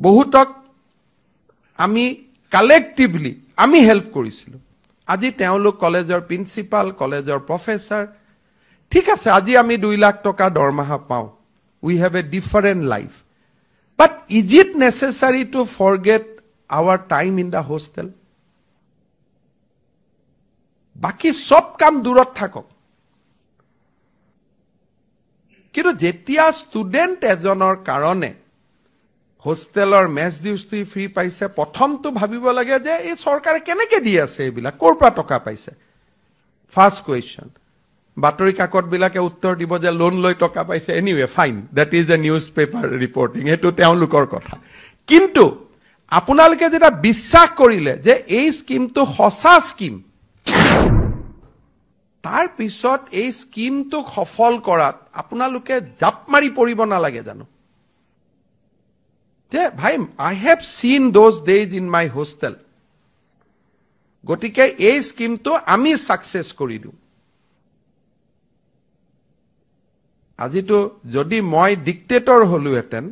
বহুতক আমি কালেক্টিভলি আমি হেল্প কৰিছিলো আজি তেওঁলোক কলেজৰ প্ৰিন্সিপাল কলেজৰ প্ৰফেসৰ ঠিক আছে আজি আমি 2 লাখ টকা দৰমহা পাও we have a different life but is it necessary to forget our time in the hostel বাকি সব কাম দূৰত থাকক কিন্তু যেতিয়া ষ্টুডেন্ট এজনৰ কাৰণে হোস্টেলৰ মেছ ডিউটি ফ্ৰী পাইছে প্ৰথমটো ভাবিব লাগে যে এই চৰকাৰে কেনেকৈ দি আছে এইবিলাক ক'ৰ পৰা টকা পাইছে ফাৰ্স্ট কোৱেশ্চন বাতৰি কাকত বিলাকে উত্তৰ দিব যে লোন লৈ টকা পাইছে anyway fine that is a news paper reporting এটো তেওঁলোকৰ কথা কিন্তু আপোনালোকে যেটা বিশ্বাস কৰিলে যে এই স্কিমটো সঁচা স্কিম তাৰ পিছত এই স্কিমটো সফল কৰাত আপোনালোকে জাপ মাৰি পৰিব নালাগে জানো যে ভাই I have seen those days in my hostel গটিকে এই স্কিমটো আমি সাকসেস কৰি দিও আজিতো যদি মই ডিক্টেটৰ হলুহেতেন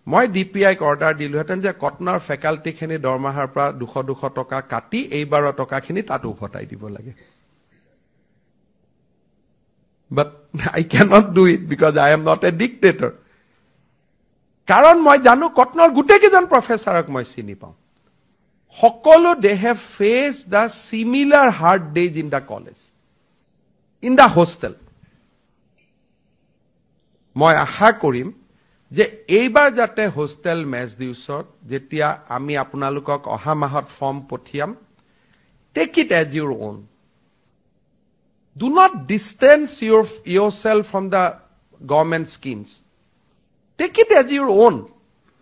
মই ডিপিআই অৰ্ডাৰ দিলুহেতেন যে কটনৰ ফেকাল্টি খিনি দৰমহাৰ পৰা 200 টকা কাটি এইবাৰ টকাখিনি তাত উভতাই দিব লাগে but I cannot do it because I am not a dictator কাৰণ মই জানো কটনৰ গুটেকেজন প্ৰফেসৰক মই চিনি পাও সকলো they have faced the similar hard days in the college in the hostel মই আশা কৰিম যে এইবাৰ যাতে হোস্টেল মেছ ডিউছত যেতিয়া আমি আপোনালোকক অহা মাহত ফৰ্ম পঠিয়াম take it as your own do not distance yourself from the government schemes take it as your own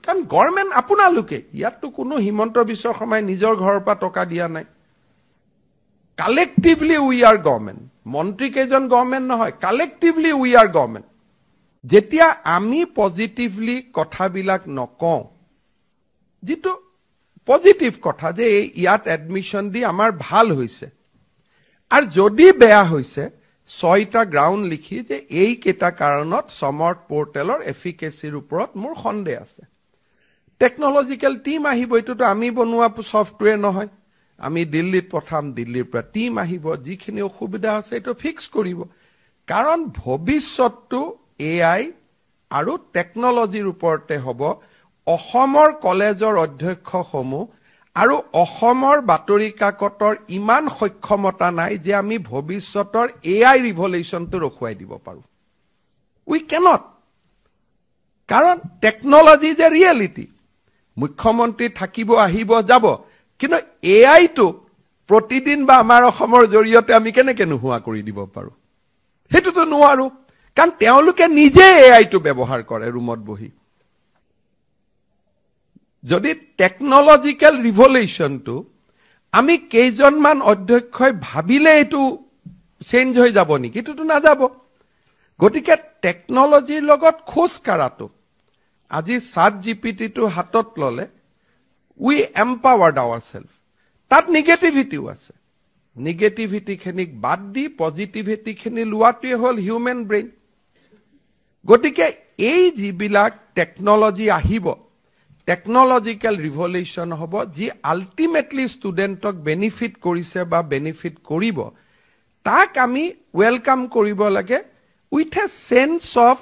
কাৰণ গভৰ্ণমেণ্ট আপোনালোকে ইয়াতো কোনো হিমন্ত বিশ্ব শৰ্মাই নিজৰ ঘৰৰ পৰা টকা দিয়া নাই কালেক্টিভলি উই আৰ গভৰ্ণমেণ্ট মন্ত্ৰী কেজন গভৰ্ণমেণ্ট নহয় কালেক্টিভলি উই আৰ গভৰ্ণমেণ্ট যেতিয়া আমি পজিটিভলি কথাবিলাক নকওঁ যেটো পজিটিভ কথা যে ইয়াত এডমিশন দি আমাৰ ভাল হৈছে আৰ যদি বেয়া হৈছে 6টা গ্ৰাউন্ড লিখি যে এই কেটা কাৰণত সমৰ্থ পোৰ্টেলৰ এফিকেচিৰ ওপৰত মোৰ সন্দেহ আছে টেকনলজিক্যাল টিম আহিব এটোটো আমি বনোৱা সফটওয়্যাৰ নহয় আমি দিল্লীত পঠাম দিল্লীৰ পৰা টিম আহিব যিখিনি অসুবিধা আছে এটো ফিক্স কৰিব কাৰণ ভৱিষ্যতটো এআই আৰু টেকনলজিৰ ওপৰতে হ'ব অসমৰ কলেজৰ অধ্যক্ষসমূহ আৰু অসমৰ বাতৰি কাকতৰ ইমান সক্ষমতা নাই যে আমি ভৱিষ্যতৰ এআই ৰিভলিউচনটো ৰখুৱাই দিব পাৰো উই ক্যানট কাৰণ টেকনলজি ইজ এ ৰিয়েলিটি মুখ্যমন্ত্ৰী থাকিব আহিব যাব কিন্তু এআই টো প্ৰতিদিন বা আমাৰ অসমৰ জৰিয়তে আমি কেনেকৈ নোহোৱা কৰি দিব পাৰো হেতুটো নোৱাৰো কাৰণ তেওঁলোকে নিজে এআই টো ব্যৱহাৰ কৰে ৰুমত বহি যদি টেকনলজিক্যাল ৰিভলিউচনটো আমি কেইজনমান অধ্যক্ষই ভাবিলে এটো চেঞ্জ হৈ যাব নেকি এটোটো না যাব গটিকে টেকনলজিৰ লগত খোজ কাৰাটো আজি সাত জিপিটি টো হাতত ললে উই এম্পাৱাৰ্ড আৱাৰসেলফ তাত নেগেটিভিটিও আছে নেগেটিভিটি খিনিক বাদ দি পজিটিভিটি খিনি লোৱাটোৱে হল হিউম্যান ব্ৰেইন গটিকে এই যিবিলাক টেকনলজি আহিব টেকনলজিক্যাল ৰিভলিউচন হ'ব যি আল্টিমেটলি ষ্টুডেন্টক বেনিফিট কৰিছে বা বেনিফিট কৰিব তাক আমি ওয়েলকাম কৰিব লাগে with a sense of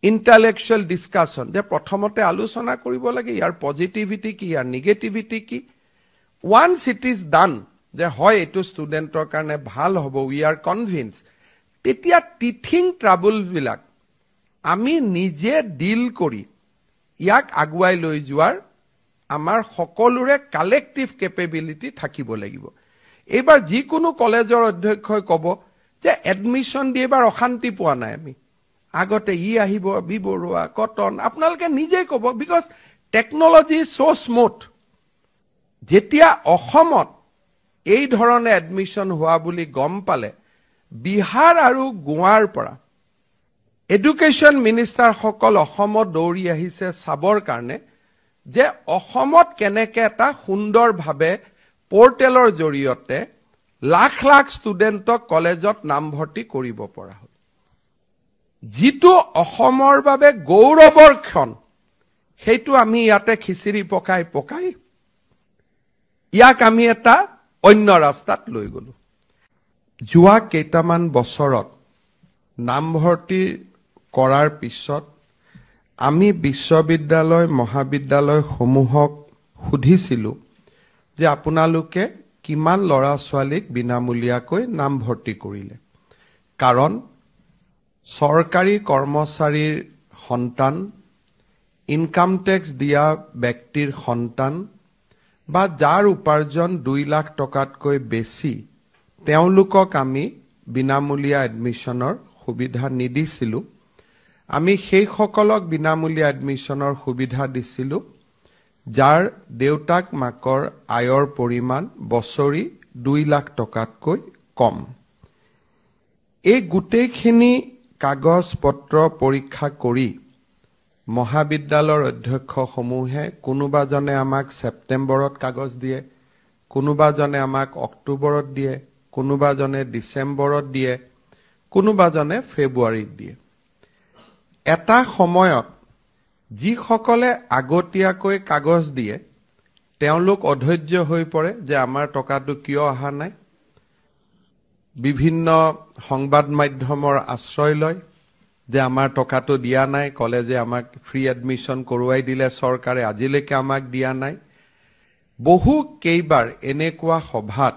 intellectual discussion যে প্ৰথমতে আলোচনা কৰিব লাগে ইয়াৰ পজিটিভিটি কি ইয়াৰ নেগেটিভিটি কি ওয়ান্স ইট ইজ ডান যে হয় এটো ষ্টুডেন্টৰ কাৰণে ভাল হ'ব উই আৰ কনভিন্স তেতিয়া টিথিং ট্ৰাবল বিলাক আমি নিজে ডিল কৰি ইয়াক আগুৱাই লৈ যোৱাৰ আমাৰ সকলোৰে কালেক্টিভ কেপেবিলিটি থাকিব লাগিব এবাৰ যিকোনো কলেজৰ অধ্যক্ষই ক'ব যে এডমিশন দি এবাৰ অশান্তি পোৱা নাই আমি আগতে ই আহিব বিবৰুৱা কটন আপোনালোকে নিজে ক'ব বিকজ টেকনলজি সো স্মুথ যেতিয়া অসমত এই ধৰণে এডমিশন হোৱা বুলি গম পালে বিহাৰ আৰু গোৱাৰ পৰা এডুকেশন মিনিষ্টাৰ সকল অসমত দৌৰি আহিছে সাবৰ কাৰণে যে অসমত কেনেকে এটা সুন্দৰভাৱে পোৰ্টেলৰ জৰিয়তে লাখ লাখ ষ্টুডেন্টক কলেজত নামভৰ্তি কৰিব পৰা হ'ল যিটো অসমৰ বাবে গৌৰৱৰ ক্ষণ সেইটো আমি ইয়াতে খিচিৰি পকাই পকাই ইয়াক আমি এটা অন্য ৰাস্তাত লৈ গলো যোৱা কেইটামান বছৰত নামভৰ্তি কৰাৰ পিছত আমি বিশ্ববিদ্যালয় মহাবিদ্যালয় সমূহক সুধিছিলো যে আপোনালোকে কিমান লৰা ছোৱালীক বিনামূলীয়াকৈ নামভৰ্তি কৰিলে কাৰণ চৰকাৰী কৰ্মচাৰীৰ সন্তান ইনকাম টেক্স দিয়া ব্যক্তিৰ সন্তান বা যাৰ উপাৰ্জন 2 লাখ টকাতকৈ বেছি তেওঁলোকক আমি বিনামূলীয়া এডমিশনৰ সুবিধা নিদিছিলো আমি সেই সকলক বিনামূলীয়া এডমিশনৰ সুবিধা দিছিলো যাৰ দেউতাক মাকৰ আয়ৰ পৰিমাণ বছৰি 2 লাখ টকাতকৈ কম এই গুটেইখিনি কাগজ পত্ৰ পৰীক্ষা কৰি মহাবিদ্যালয়ৰ অধ্যক্ষ সমূহে কোনোবাজনে আমাক সেপ্টেম্বৰত কাগজ দিয়ে কোনোবাজনে আমাক অক্টোবৰত দিয়ে কোনোবাজনে ডিসেম্বৰত দিয়ে কোনোবাজনে ফেব্ৰুৱাৰীত দিয়ে এটা সময়ত যি সকলে আগতীয়াকৈ কাগজ দিয়ে তেওঁলোক অধৈৰ্য হৈ পৰে যে আমাৰ টকাটো কিয় অহা নাই বিভিন্ন সংবাদ মাধ্যমৰ আশ্ৰয় লয় যে আমাৰ টকাটো দিয়া নাই কলেজে আমাক ফ্ৰী এডমিশন কৰোৱাই দিলে চৰকাৰে আজিলৈকে আমাক দিয়া নাই বহু কেইবাৰ এনেকুৱা সভাত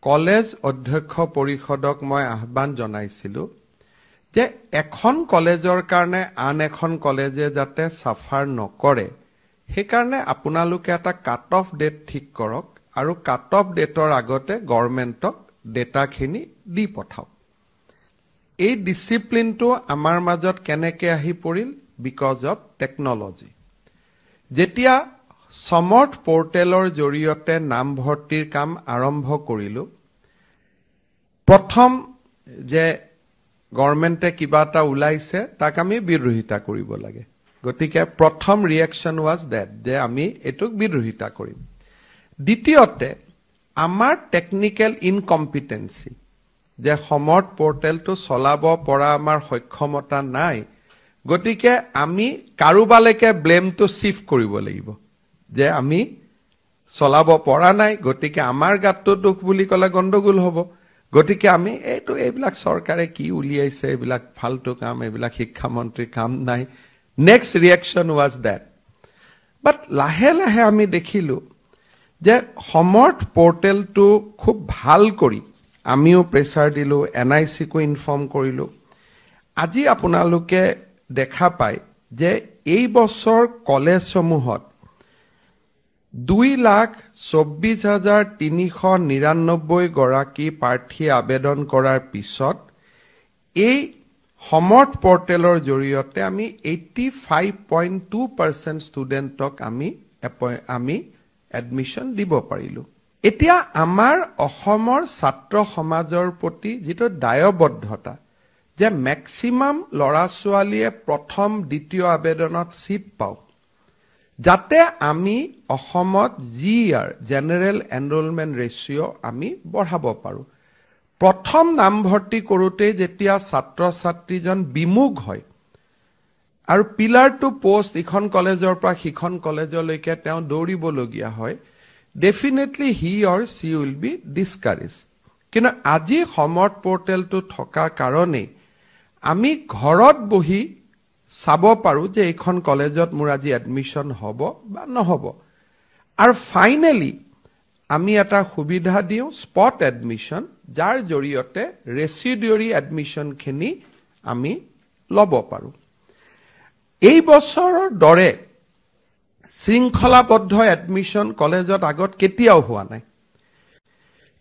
কলেজ অধ্যক্ষ পৰিষদক মই আহ্বান জনাইছিলো যে এখন কলেজৰ কাৰণে আন এখন কলেজে যাতে সাফাৰ নকৰে সেই কাৰণে আপোনালোকে এটা কাট অফ ডেট ঠিক কৰক আৰু কাট অফ ডেটৰ আগতে গভৰ্ণমেণ্টক ডেটাখিনি দি পঠাওক এই ডিসিপ্লিনটো আমাৰ মাজত কেনেকৈ আহি পৰিল বিকজ অফ টেকনলজি যেতিয়া সমৰ্থ পোৰ্টেলৰ জৰিয়তে নামভৰ্তিৰ কাম আৰম্ভ কৰিলো প্ৰথম যে গভৰ্ণমেণ্টে কিবা এটা উলাইছে তাক আমি বিৰোধিতা কৰিব লাগে গতিকে প্ৰথম ৰিএকচন ওয়াজ দ্যাট যে আমি এটুক বিৰোধিতা কৰিম দ্বিতীয়তে আমাৰ টেকনিক্যাল ইনকম্পিটেন্সি যে সমৰ্থ পোৰ্টেলটো চলাব পৰা আমাৰ সক্ষমতা নাই গতিকে আমি কাৰোবালৈকে ব্লেমটো শিফট কৰিব লাগিব যে আমি চলাব পৰা নাই গতিকে আমাৰ গাতটো দুখ বুলি কলে গণ্ডগোল হ'ব গতিকে আমি এইবিলাক চৰকাৰে কি উলিয়াইছে এইবিলাক ফালতু কাম এইবিলাক শিক্ষা মন্ত্ৰীৰ কাম নাই নেক্সট ৰিএকচন ওয়াজ দ্যাট বাট লাহে লাহে আমি দেখিলো যে সমৰ্থ পোৰ্টেলটো খুব ভাল কৰি আমিও প্ৰেছাৰ দিলো এনআইসি কো ইনফৰ্ম কৰিলো আজি আপোনালোকে দেখা পায় যে এই বছৰ কলেজসমূহত 2,24,399 গৰাকী প্ৰাৰ্থী আবেদন কৰাৰ পিছত এই সমৰ্থ পোৰ্টেলৰ জৰিয়তে আমি 85.2% ষ্টুডেণ্টক আমি এডমিশন দিব পাৰিলো এতিয়া আমাৰ অসমৰ ছাত্ৰ সমাজৰ প্ৰতি যেটো দায়বদ্ধতা যে ম্যাক্সিমাম লৰা ছোৱালীয়ে প্ৰথম দ্বিতীয় আবেদনত সিট পাওক যাতে আমি অসমত জিআৰ জেনাৰেল এনৰোলমেন্ট ৰেশিও আমি বঢ়াব পাৰো প্ৰথম নামভৰ্তি কৰোতে যেতিয়া ছাত্ৰ ছাত্ৰীজন বিমুখ হয় আৰু পিলাৰ টু পোষ্ট ইখন কলেজৰ পৰা সিখন কলেজলৈকে তেওঁ দৌৰিবলগীয়া হয় definitely he or she will be discouraged কিন্তু আজি সমৰ্থ পোৰ্টেলটো থকা কাৰণে আমি ঘৰত বহি চাব পাৰো যে এইখন কলেজত মোৰ আজি এডমিশন হ'ব বা নহব আৰু ফাইনালি আমি এটা সুবিধা দিও স্পট এডমিশন যাৰ জৰিয়তে ৰেসিডুয়াৰী এডমিশন খিনি আমি লব পাৰো এই বছৰৰ দৰে শৃংখলাবদ্ধ এডমিশন কলেজত আগত কেতিয়াও হোৱা নাই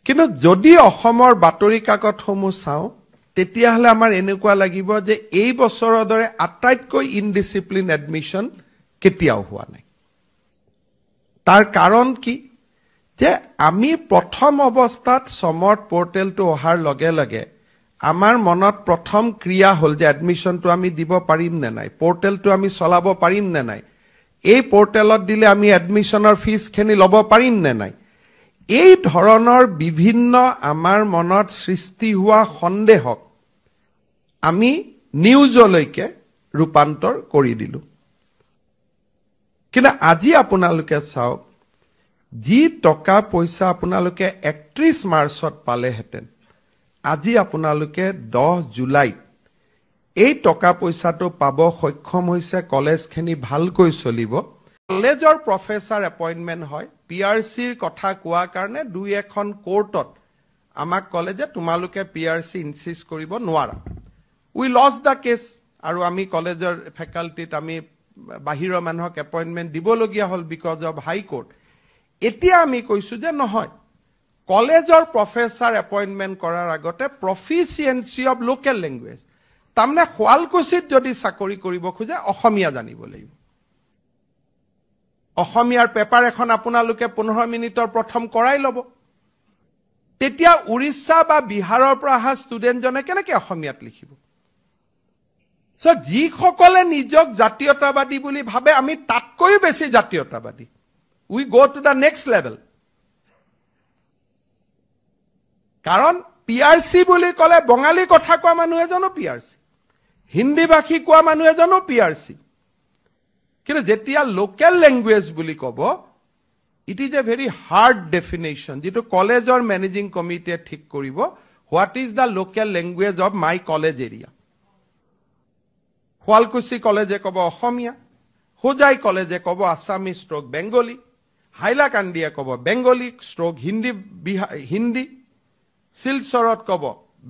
কিন্তু যদি অসমৰ বাতৰি কাকতসমূহ চাও তেতিয়াহলে আমাৰ এনেকুৱা লাগিব যে এই বছৰৰ দৰে আটাইতকৈ ইনডিসিপ্লিন এডমিশন কেতিয়াও হোৱা নাই তাৰ কাৰণ কি যে আমি প্ৰথম অৱস্থাত সমৰ্থ পোৰ্টেলটো অহাৰ লগে লগে আমাৰ মনত প্ৰথম ক্ৰিয়া হল যে এডমিশনটো আমি দিব পাৰিম নে নাই পোৰ্টেলটো আমি চলাব পাৰিম নে নাই এই পোৰ্টেলত দিলে আমি এডমিশনৰ ফিস খিনি লব পাৰিম নে নাই এই ধৰণৰ বিভিন্ন আমাৰ মনত সৃষ্টি হোৱা সন্দেহক আমি নিউজলৈকে ৰূপান্তৰ কৰি দিলো কিন্তু আজি আপোনালোকে চাওক যি টকা পইচা আপোনালোকে 31 মাৰ্চত পালেহেঁতেন আজি আপোনালোকে 10 জুলাইত এই টকা পইচাটো পাব সক্ষম হৈছে কলেজখিনি ভালকৈ চলিব কলেজৰ প্ৰফেছৰ এপইণ্টমেণ্ট হয় পিআৰচিৰ কথা কোৱাৰ কাৰণে দুই এখন কোৰ্টত আমাক কলেজে তোমালোকে পিআৰচি ইনসিষ্ট কৰিব নোৱাৰা উই লষ্ট দ্য কেছ আৰু আমি কলেজৰ ফেকাল্টিত আমি বাহিৰৰ মানুহক এপইণ্টমেণ্ট দিবলগীয়া হ'ল বিকজ অফ হাই কোৰ্ট এতিয়া আমি কৈছো যে নহয় কলেজৰ প্ৰফেছৰ এপইণ্টমেণ্ট কৰাৰ আগতে প্ৰফিচিয়েন্সি অফ লোকেল লেংগুৱেজ তাৰমানে শুৱালকুছিত যদি চাকৰি কৰিব খোজে অসমীয়া জানিব লাগিব অসমীয়াৰ পেপাৰ এখন আপোনালোকে 15 মিনিটৰ প্ৰথম কৰাই ল'ব তেতিয়া উৰিষ্যা বা বিহাৰৰ পৰা অহা ষ্টুডেণ্টজনে কেনেকৈ অসমীয়াত লিখিব সো যিসকলে নিজক জাতীয়তাবাদী বুলি ভাবে আমি তাতকৈও বেছি জাতীয়তাবাদী we go to the next level কাৰণ পিআৰচি বুলি ক'লে বঙালী কথা কোৱা মানুহ এজনো পিআৰচি হিন্দী ভাষী কোৱা মানুহ এজনো পিআৰচি কিন্তু যেতিয়া লোকেল লেংগুৱেজ বুলি ক'ব it is a very hard definition যেটো কলেজৰ মেনেজিং কমিটিয়ে ঠিক কৰিব what is the local language of my college area Sualkuchi কলেজে ক'ব অসমীয়া হোজাই কলেজে ক'ব আছামিজ ষ্ট্ৰোক বেংগলী হাইলাকান্দিয়ে ক'ব বেংগলী ষ্ট্ৰোক হিন্দী শিলচৰত ক'ব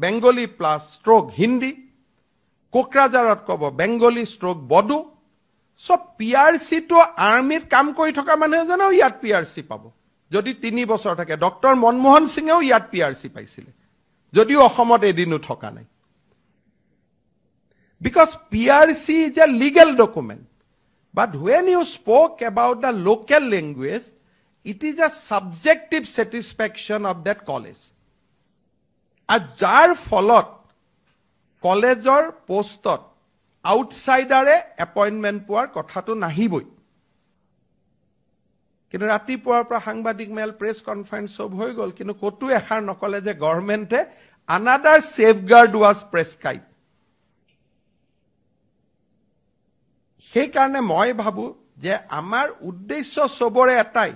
বেংগলী প্লাছ ষ্ট্ৰোক হিন্দী কোকৰাঝাৰত ক'ব বেংগলী ষ্ট্ৰোক বড়ো সব পিআৰচি তো আৰ্মিত কাম কৰি থকা মানুহ এজনেও ইয়াত পিআৰচি পাব যদি 3 বছৰ থাকে ডক্টৰ মনমোহন সিঙেও ইয়াত পিআৰচি পাইছিলে যদিও অসমত এদিনো থকা নাই because PRC is a legal document but when you spoke about the local language it is a subjective satisfaction of that college and jar ফলত কলেজৰ পোষ্টত আউটসাইডাৰে এপইন্টমেন্ট পোৱাৰ কথাটো নাহিবই কিন্তু ৰাতিপুৱাৰ পৰা সাংবাদিক মেল প্ৰেছ কনফাৰেন্স সব হৈ গল কিন্তু কতো এখাৰ নকলে যে গভৰ্ণমেণ্টে another safeguard was prescribed সেই কাৰণে মই ভাবো যে আমাৰ উদ্দেশ্য সবৰে এটাই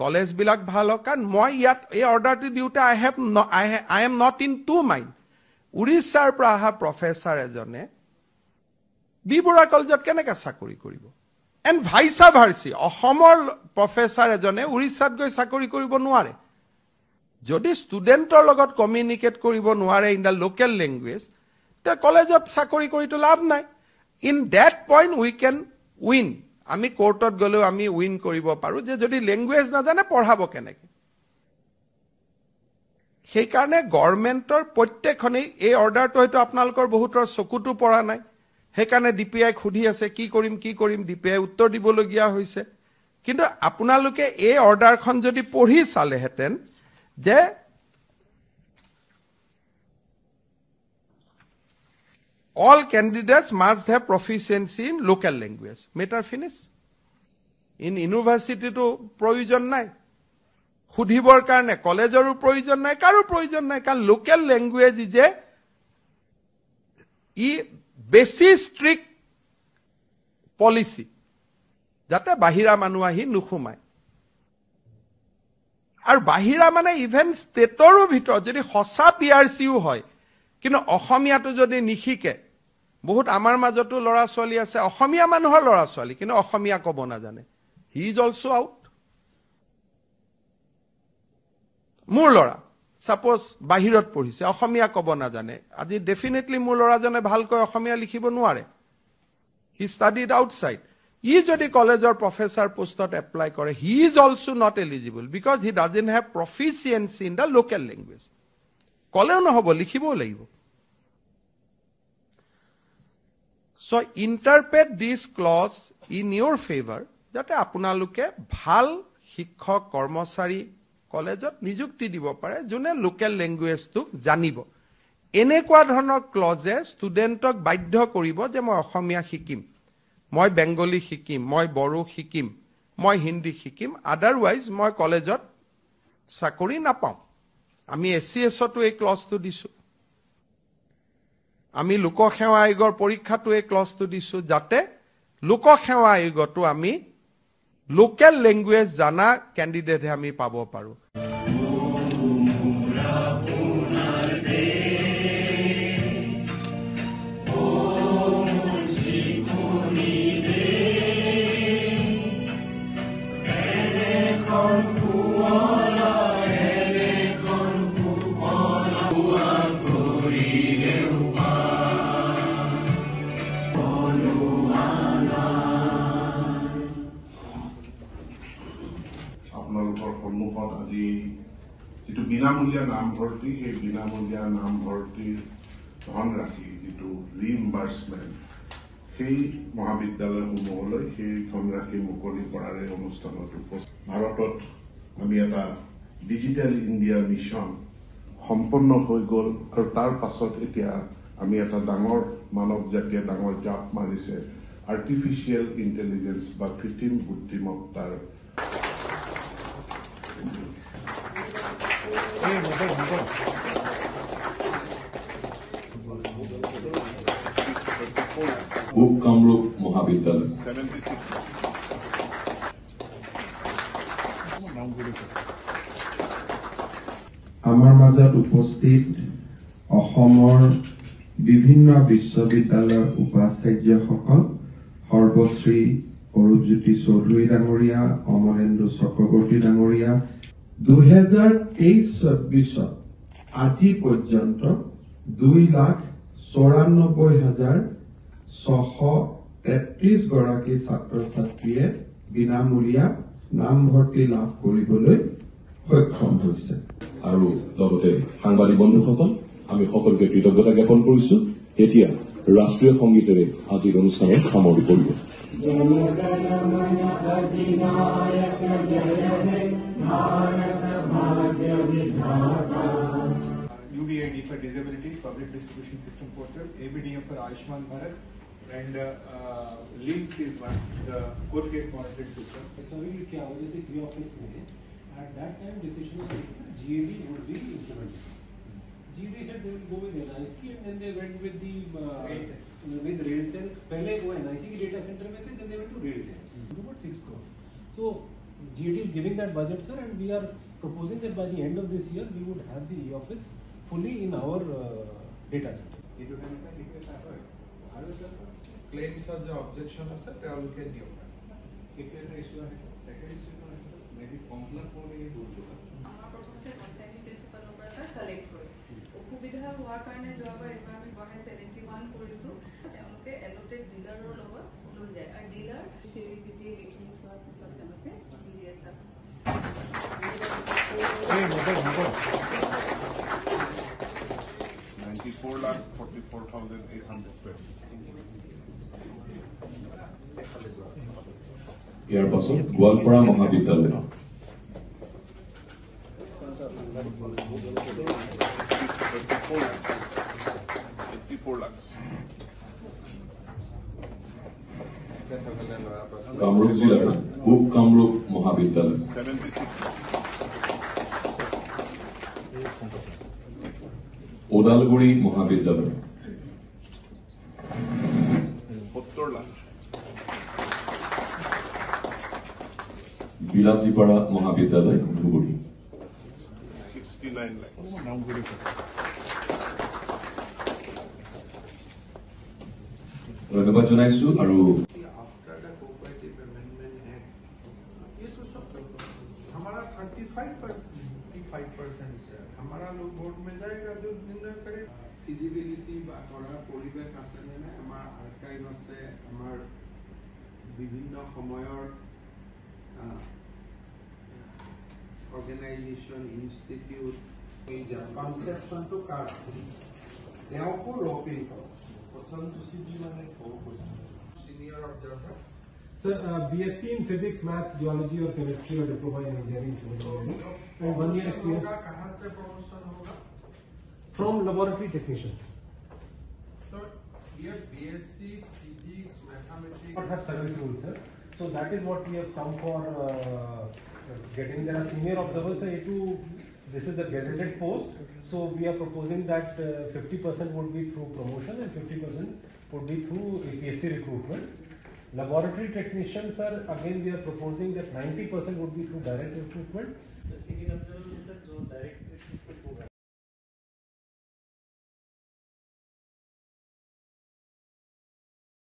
কলেজ বিলাক ভাল হোক কাৰণ মই ইয়াত এই অৰ্ডাৰটো দিউতে I am not in two mind উৰিষ্যাৰ পৰা অহা প্ৰফেছৰ এজনে বিবৰা কলেজত কেনেকৈ চাকৰি কৰিব এণ্ড ভাইসা ভাৰ্সি অসমৰ প্ৰফেছৰ এজনে উৰিষ্যাত গৈ চাকৰি কৰিব নোৱাৰে যদি ষ্টুডেণ্টৰ লগত কমিউনিকেট কৰিব নোৱাৰে ইন দ্য লোকেল লেংগুৱেজ তে কলেজত চাকৰি কৰিটো লাভ নাই in that point we can win আমি কোৰ্টত গলেও আমি উইন কৰিব পাৰো যে যদি ল্যাঙ্গুৱেজ না জানে পঢ়াব কেনেকৈ সেই কাৰণে গভৰ্ণমেণ্টৰ প্ৰত্যেকখনে এই অৰ্ডাৰটো হয়তো আপোনালোকৰ বহুতৰ চকুটো পৰা নাই সেই কাৰণে ডিপিআই খুদি আছে কি কৰিম ডিপিআই উত্তৰ দিবলগীয়া হৈছে কিন্তু আপোনালোকে এই অৰ্ডাৰখন যদি পঢ়ি চালেহেতেন যে all candidates must have proficiency in local language matter finish in university to provision নাই খুদিবৰ কাৰণে কলেজৰো প্ৰয়োজন নাই কাৰো প্ৰয়োজন নাই কাৰণ লোকেল ল্যাঙ্গুৱেজ যে ই বেছি ষ্ট্ৰিক্ট পলিসি যাতে বাহিৰা মানুহ আহি নুখুমায় আৰু বাহিৰা মানে ইভেন ষ্টেটৰো ভিতৰত যদি হসা পিআৰচিও হয় কিন্তু অসমীয়াটো যদি নিখিকে বহুত আমাৰ মাজতো লৰা ছোৱালী আছে অসমীয়া মানুহৰ লৰা ছোৱালী কিন্তু অসমীয়া ক'ব না জানে হি ইজ অলসো আউট মোৰ লৰা সাপোজ বাহিৰত পঢ়িছে অসমীয়া ক'ব না জানে আজি ডেফিনেটলি মোৰ লৰাজনে ভালকৈ অসমীয়া লিখিব নোৱাৰে হি ষ্টাডিড আউটসাইড ই যদি কলেজৰ প্ৰফেছৰ পোষ্টত এপ্লাই কৰে he is also not eligible because he doesn't have proficiency in the local language কলেও নহব লিখিবও লাগিব So interpret this clause in your favor যাতে আপোনালোকে ভাল শিক্ষক কৰ্মচাৰী কলেজত নিযুক্তি দিব পাৰে যোনে লোকেল ল্যাঙ্গুৱেজটো জানিব এনেকুৱা ধৰণৰ ক্লজে ষ্টুডেণ্টক বাধ্য কৰিব যে মই অসমীয়া শিকিম মই বেংগলী শিকিম মই বড়ো শিকিম মই হিন্দী শিকিম আদাৰৱাইজ মই কলেজত চাকৰি নাপাম আমি এসিএছটো এই ক্লজটো দিছো আমি লোকসেৱা আয়োগৰ পৰীক্ষাটো এই ক্লজটো দিছো যাতে লোকসেৱা আয়োগটো আমি লোকেল লেংগুৱেজ জানা কেণ্ডিডেটহে আমি পাব পাৰোঁ। আপোনালোকৰ সন্মুখত আজি যিটো বিনামূলীয়া নামভৰ্তি, সেই বিনামূলীয়া নামভৰ্তিৰ ধনৰাশি যিটো ৰিইম্বাৰ্চমেণ্ট, সেই মহাবিদ্যালয়সমূহলৈ সেই ধনৰাশি মুকলি কৰাৰ এই অনুষ্ঠানত ভাৰতত আমি এটা ডিজিটেল ইণ্ডিয়া মিছন সম্পন্ন হৈ গ'ল আৰু তাৰ পাছত এতিয়া আমি এটা ডাঙৰ মানৱ জাতিয়ে ডাঙৰ জাপ মাৰিছে আৰ্টিফিচিয়েল ইণ্টেলিজেন্স বা কৃত্ৰিম বুদ্ধিমত্তাৰ পূব কামৰূপ মহাবিদ্যালয়। আমাৰ মাজত উপস্থিত অসমৰ বিভিন্ন বিশ্ববিদ্যালয়ৰ উপাচাৰ্যসকল, সৰ্বশ্ৰী অৰূপজ্যোতি চৌধুৰী ডাঙৰীয়া, অমলেন্দু চক্ৰৱৰ্তী ডাঙৰীয়া, 2023-24 আজি পৰ্যন্ত 2,94,633 গৰাকী ছাত্ৰ ছাত্ৰীয়ে বিনামূলীয়া নামভৰ্তি লাভ কৰিবলৈ সক্ষম হৈছে। আৰু লগতে সাংবাদিক বন্ধুসকল, আমি সকলোকে কৃতজ্ঞতা জ্ঞাপন কৰিছো। এতিয়া ৰাষ্ট্ৰীয় সংগীতেৰে আজিৰ অনুষ্ঠানত সামৰি পৰিব। UDID for Disabilities Public Distribution System Portal, ABDM for Ayushman Bharat, and LIMS is one, the court case monitoring system. Historically, क्या वजह से pre office में at that time decision was taken that GAD would be implemented. GAD said they will go with NIC and then they went with the with RailTel. पहले वो NIC की data center में थे, then they went to RailTel. About 6 crore. So GAD is giving that budget, sir, and we are proposing that by the end of this year we would have the e-office fully in our data center. Claims are the objection of the allocated new. issue है second issue है sir, maybe formula for ये दूर होगा। আমাৰ প্ৰথমতে consignee প্ৰিন্সিপালৰ পৰা এটা collect কৰে। অসুবিধা হোৱাৰ কাৰণে যোৱাবাৰ এবাৰ আমি বঢ়াই 71 কৰিছো। তেওঁলোকে এলোটেড ডিলাৰৰ লগত লৈ যায় আৰু ডিলাৰ ডিটেইল এইখিনি চোৱাৰ পিছত তেওঁলোকে দি দিয়ে স্যাৰ। 94,44,820। ইয়াৰ পাছত গোৱালপাৰা মহাবিদ্যালয়। 84 lakhs। কামৰূপ জিলাৰ পূব কামৰূপ মহাবিদ্যালয়। 76 lakhs। ওদালগুৰি মহাবিদ্যালয়। 70 লাখ। বিলাসীপাৰা মহাবিদ্যালয় ধুবুৰী। 69 lakhs। ধন্যবাদ জনাইছো। আৰু After the Cooperative Amendment Act, ये तो सब हमारा 35% है। हमारा लोग बोर्ड में जाएगा जो निर्णय करे। फिजिबिलिटी বা কৰাৰ পৰিৱেশ আছে নে নাই, আমাৰ আৰ্কাইভ আছে, আমাৰ বিভিন্ন সময়ৰ অৰ্গেনাইজেশ্যন ইনষ্টিটিউট এই কনচেপশ্যনটো কাৰ আছিল তেওঁকো ৰপিং কৰক। Senior observer. Sir, BSc in Physics, Maths, Geology or Chemistry or Diploma in Engineering Similarly. And 1 year experience. कहाँ से promotion होगा? From laboratory technicians. So ये BSc Physics, Mathematics. Not have service rules, sir. So that is what we have come for getting. There are senior observers. This is a gazetted post. So we are proposing that 50% would be through promotion and 50% would be through APSC recruitment. Laboratory technicians are, again, we are proposing that 90% would be through direct recruitment. Civil observer में sir जो direct recruitment होगा